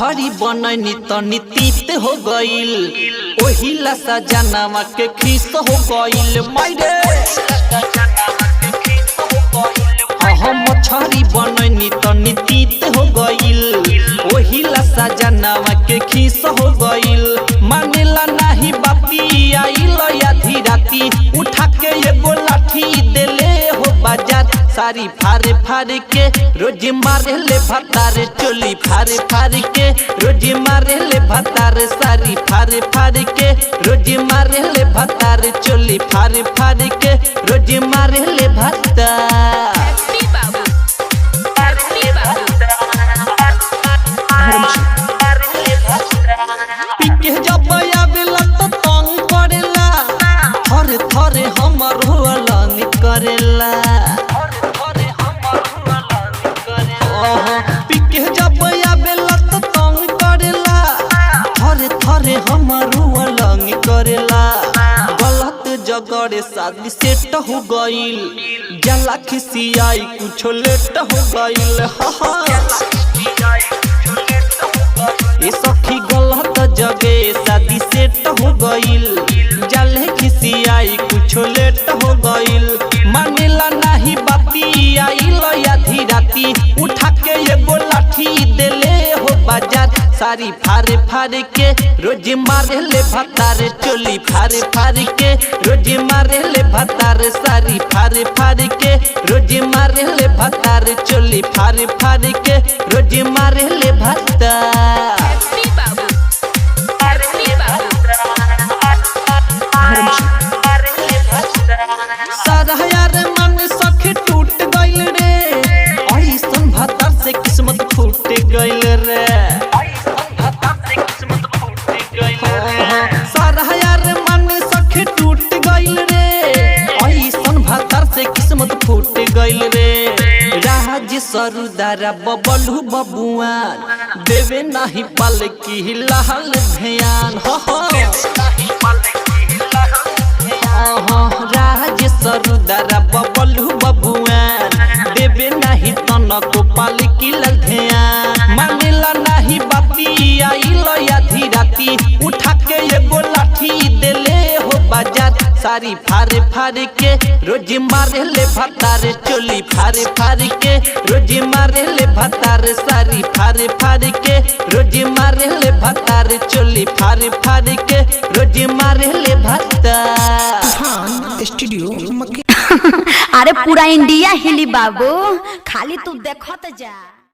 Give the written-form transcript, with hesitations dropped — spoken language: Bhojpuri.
मछरी बननी तनी तीत हो गईल, ओहिला सजनावा के खीस हो गईल। मायरे मछरी बननी तनी तीत हो गईल, ओहिला सजनावा के खीस हो गईल। मानेला नाही बाती आइल आधी राती, उठा के एगो लाठी देले हो बाजार। सारी फारे फारे के रोज मारे ले भतारे, चोली फारे फारे के रोज मारे ले भतारे। सारी फारे फारे के रोज मारे ले भतारे, चोली फारे फारे के रोज मारे ले भतार। पिके जब आवेला तो तंग करेला, थरे थरे हमर होलन करेला। पिके जब आवेला तो तंग करेला, थरे थरे हमर होलन करेला। गलत जगह शादी सेट हो गईल, जला खिसियाई कुछ लेट हो गईल। ये सखी गलत जगह शादी सेट हो गईल, जले खिसियाई कुछ लेट हो गईल। मानेला नहीं बाती आइल आधी राती, उठा के एगो लाठी देले हो बाजार। सारी फारे फारे के रोज मारे ले भतारे, चोली फारे फारे के रोज मारे ले भतारे। सारी फारे फारे के रोज मारे ले भतारे, चोली फारे फारे के रोज मारे ले भतार। सारा यार मन सखी टूट गईल रे, ऐसन भतार से किस्मत फूट गईल रे। सारा यार मन सखी टूट गईल रे, ऐसन भतार से किस्मत फूट गईल रे। राज सरुदारा बबलू बबुआन, देवे नहीं पल की लाल ध्यान। राज सरुदारा बबलू बबुआन, देवे नहीं तनको पाल की लाल ध्यान। मानेला नहीं बाती आइल आधी राती, उठा के एगो लाठी देले हो बाजार। सारी फारे फारे के रोज मारे ले भतारे, चोली फारे फारे के रोज मारे ले भतारे। सारी फारे फारे के रोज मारे ले भतारे, चोली फारे फारे के रोज मारे ले भतार। स्टूडियो अरे पूरा इंडिया हिली बाबू, खाली तू देखत जा।